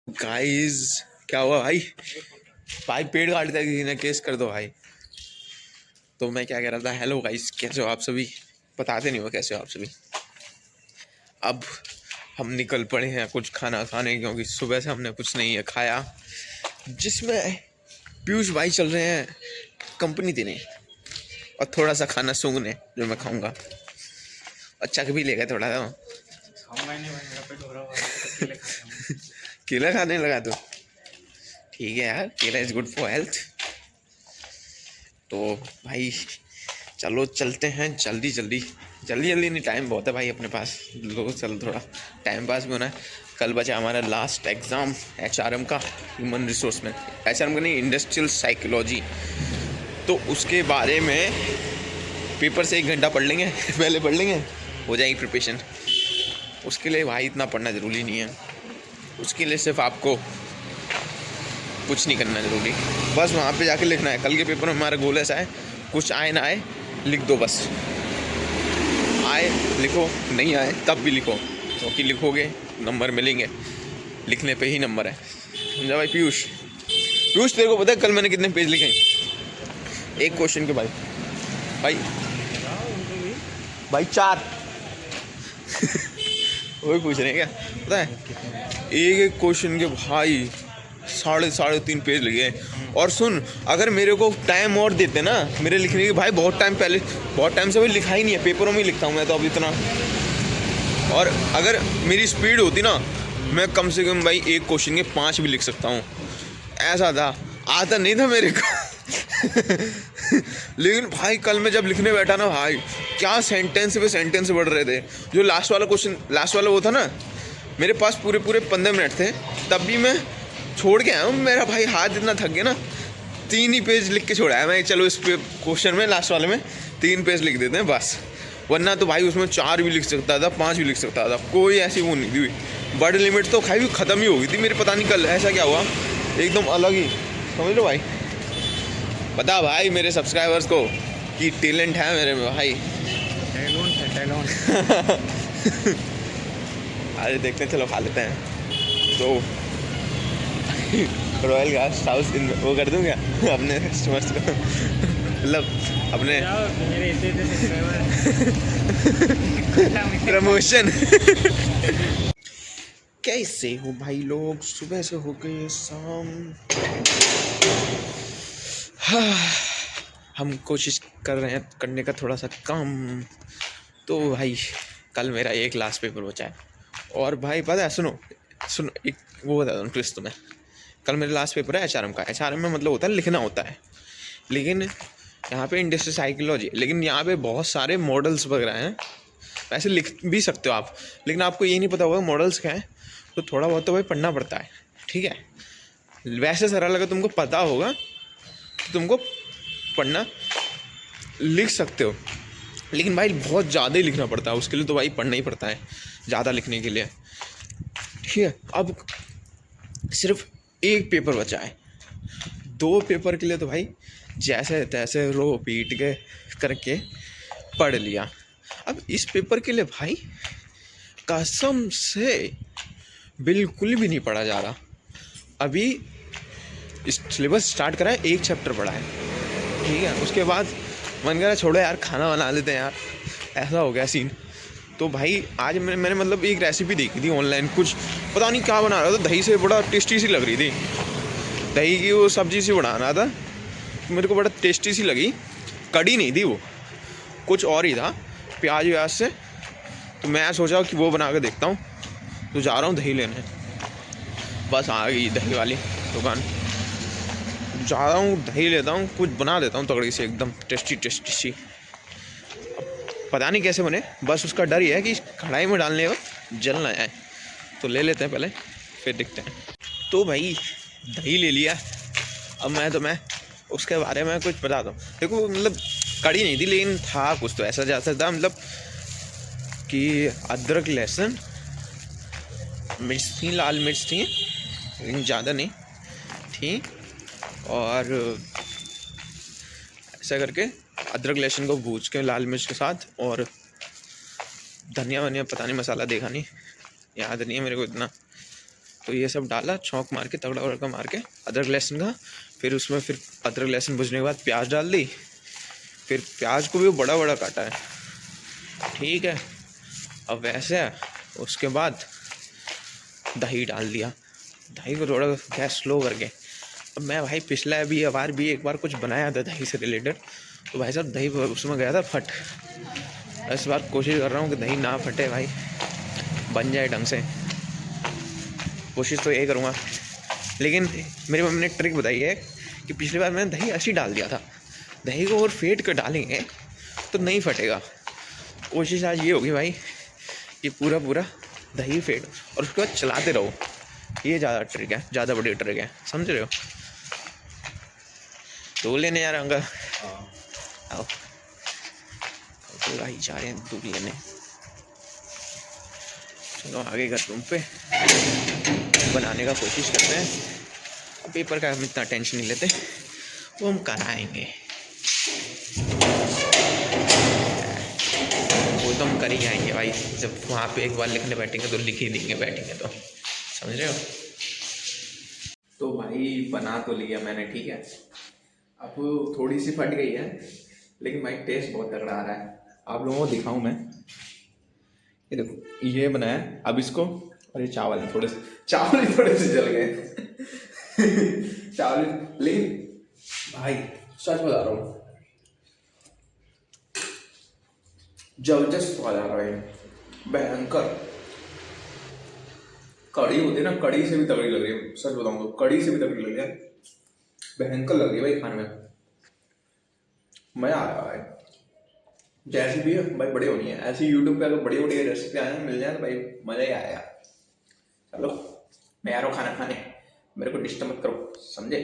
Guys क्या हुआ भाई? भाई पेड़ काट दिया किसी ने, केस कर दो भाई। तो मैं क्या कह रहा था, हेलो गाइस, कैसे हो आप सभी? बताते नहीं हो कैसे हो आप सभी। अब हम निकल पड़े हैं कुछ खाना खाने, क्योंकि सुबह से हमने कुछ नहीं है खाया, जिसमें पीयूष भाई चल रहे हैं कंपनी देने और थोड़ा सा खाना सूंघने जो मैं खाऊंगा, और चख भी लेगा थोड़ा सा। केला खाने लगा तो ठीक है यार, केला इज गुड फॉर हेल्थ। तो भाई चलो चलते हैं जल्दी जल्दी जल्दी जल्दी, नहीं टाइम बहुत है भाई अपने पास। लो चल, थोड़ा टाइम पास भी होना है। कल बचा हमारा लास्ट एग्ज़ाम एचआरएम का, ह्यूमन रिसोर्स में। एचआरएम का नहीं, इंडस्ट्रियल साइकोलॉजी। तो उसके बारे में पेपर से 1 घंटा पढ़ लेंगे पहले पढ़ लेंगे, हो जाएगी प्रिपरेशन। उसके लिए भाई इतना पढ़ना ज़रूरी नहीं है, उसके लिए सिर्फ आपको कुछ नहीं करना ज़रूरी, बस वहाँ पे जाके लिखना है। कल के पेपर में हमारा गोल ऐसा है, कुछ आए ना आए लिख दो बस। आए लिखो, नहीं आए तब भी लिखो, क्योंकि लिखोगे नंबर मिलेंगे, लिखने पे ही नंबर है। समझा भाई? पीयूष पीयूष तेरे को पता है कल मैंने कितने पेज लिखे? एक क्वेश्चन के भाई भाई भाई 4 वही पूछ रहे हैं क्या, पता है? एक एक क्वेश्चन के भाई साढ़े 3 पेज लगे। और सुन, अगर मेरे को टाइम और देते ना मेरे लिखने के, भाई बहुत टाइम से भाई लिखा ही नहीं है, पेपरों में ही लिखता हूँ मैं तो अब इतना। और अगर मेरी स्पीड होती ना, मैं कम से कम भाई एक क्वेश्चन के 5 भी लिख सकता हूँ। ऐसा था, आता नहीं था मेरे को लेकिन भाई कल मैं जब लिखने बैठा ना भाई, क्या सेंटेंस पे सेंटेंस बढ़ रहे थे। जो लास्ट वाला क्वेश्चन, लास्ट वाला वो था ना, मेरे पास पूरे 15 मिनट थे, तब भी मैं छोड़ के आया हूँ। मेरा भाई हाथ इतना थक गया ना, 3 ही पेज लिख के छोड़ा है मैं। चलो इस क्वेश्चन में, लास्ट वाले में 3 पेज लिख देते हैं बस, वरना तो भाई उसमें 4 भी लिख सकता था, 5 भी लिख सकता था, कोई ऐसी वो नहीं थी। बर्ड लिमिट तो खाई भी ख़त्म ही हो गई थी मेरी, पता नहीं कल ऐसा क्या हुआ, एकदम अलग ही। समझ लो भाई, बता भाई मेरे सब्सक्राइबर्स को कि टैलेंट है मेरे में भाई। अरे देखते हैं, चलो खा लेते हैं। तो रॉयल गेस्ट हाउस वो कर दूँ क्या अपने कस्टमर्स को, मतलब अपने प्रमोशन कैसे हो भाई लोग? सुबह से हो गई शाम। हम कोशिश कर रहे हैं करने का थोड़ा सा काम। तो भाई कल मेरा एक लास्ट पेपर बचा है, और भाई पता है, सुनो एक वो बता दूँ ट्विस्ट तुम्हें। कल मेरा लास्ट पेपर है एचआरएम का। एचआरएम में मतलब होता है लिखना होता है, लेकिन यहाँ पे इंडस्ट्रियल साइकोलॉजी, लेकिन यहाँ पे बहुत सारे मॉडल्स वगैरह हैं। वैसे लिख भी सकते हो आप, लेकिन आपको ये नहीं पता होगा मॉडल्स क्या है, तो थोड़ा बहुत तो भाई पढ़ना पड़ता है, ठीक है? वैसे सरल अगर तुमको पता होगा तो तुमको पढ़ना लिख सकते हो, लेकिन भाई बहुत ज़्यादा ही लिखना पड़ता है, उसके लिए तो भाई पढ़ना ही पड़ता है ज़्यादा लिखने के लिए, ठीक है? अब सिर्फ एक पेपर बचा है, 2 पेपर के लिए तो भाई जैसे तैसे रो पीट के करके पढ़ लिया। अब इस पेपर के लिए भाई कसम से बिल्कुल भी नहीं पढ़ा जा रहा। अभी इस सिलेबस स्टार्ट करा है, 1 चैप्टर पढ़ा है, ठीक है? उसके बाद मन करा छोड़ो यार, खाना बना लेते हैं यार, ऐसा हो गया सीन। तो भाई आज मैंने मतलब एक रेसिपी देखी थी ऑनलाइन, कुछ पता नहीं क्या बना रहा था, दही से बड़ा टेस्टी सी लग रही थी, दही की वो सब्जी सी बना रहा था, मेरे को बड़ा टेस्टी सी लगी। कड़ी नहीं थी वो, कुछ और ही था, प्याज व्याज से। तो मैं सोचा कि वो बना के देखता हूँ, तो जा रहा हूँ दही लेने। बस आ गई दही वाली दुकान, जा रहा हूँ दही लेता हूँ, कुछ बना देता हूँ तगड़ी से एकदम टेस्टी सी। पता नहीं कैसे बने, बस उसका डर ही है कि कढ़ाई में डालने का जल ना जाए। तो ले लेते हैं पहले, फिर देखते हैं। तो भाई दही ले लिया। अब मैं उसके बारे में कुछ बता दूँ। देखो मतलब कड़ी नहीं थी, लेकिन था कुछ तो ऐसा जैसा था, मतलब कि अदरक लहसुन मिर्च थी, लाल मिर्च थी, लेकिन ज़्यादा नहीं थी, और ऐसा करके अदरक लहसुन को भूज के लाल मिर्च के साथ, और धनिया वनिया पता नहीं, मसाला देखा नहीं, याद नहीं है मेरे को इतना। तो ये सब डाला, छौंक मार के, तगड़ा वगड़ा मार के, अदरक लहसुन का। फिर उसमें फिर अदरक लहसुन भुजने के बाद प्याज डाल दी। फिर प्याज को भी बड़ा बड़ा काटा है, ठीक है। अब वैसे उसके बाद दही डाल दिया, दही को थोड़ा गैस स्लो करके। अब मैं भाई पिछला बार भी एक बार कुछ बनाया था दही से रिलेटेड, तो भाई साहब दही उसमें गया था फट। इस बार कोशिश कर रहा हूँ कि दही ना फटे भाई, बन जाए ढंग से। कोशिश तो यही करूँगा। लेकिन मेरी मम्मी ने ट्रिक बताई है कि पिछली बार मैंने दही ऐसे ही डाल दिया था, दही को और फेंट कर डालेंगे तो नहीं फटेगा। कोशिश आज ये होगी भाई कि पूरा दही फेंट और उसके बाद चलाते रहो। ये ज़्यादा ट्रिक है, ज़्यादा बड़ी ट्रिक है, समझ रहे हो। दूध लेने जा रहे अंकल? आओ तो भाई जा रहे हैं दूध लेने। चलो आगे का रूम पे बनाने का कोशिश करते हैं। पेपर का हम इतना टेंशन नहीं लेते, वो हम कराएंगे, वो तो हम कर ही आएंगे भाई। जब वहाँ पे एक बार लिखने बैठेंगे तो लिख ही देंगे, बैठेंगे तो, समझ रहे हो। तो भाई बना तो लिया मैंने, ठीक है। अब थोड़ी सी फट गई है, लेकिन भाई टेस्ट बहुत तगड़ा आ रहा है। आप लोगों को दिखाऊं मैं, ये देखो ये बनाया। अब इसको, और ये चावल है, चावल ही थोड़े से जल गए चावल। लेकिन भाई सच बता रहा हूँ, जबरदस्त स्वाद आ रहा है, भयंकर। कड़ी होती है ना, कड़ी से भी तगड़ी लग रही है, सच बताऊँ तो कड़ी से भी तगड़ी लग रही है, भयंकर लग रही है भाई खाने में। मजा आ रहा है भाई। जैसी भी है भाई बड़ी होनी है, ऐसी यूट्यूब पे अगर बड़ी बड़ी रेसिपी आए मिल जाए तो भाई मजा ही आएगा। चलो मैं आ रहा हूँ खाना खाने, मेरे को डिस्टर्ब मत करो, समझे।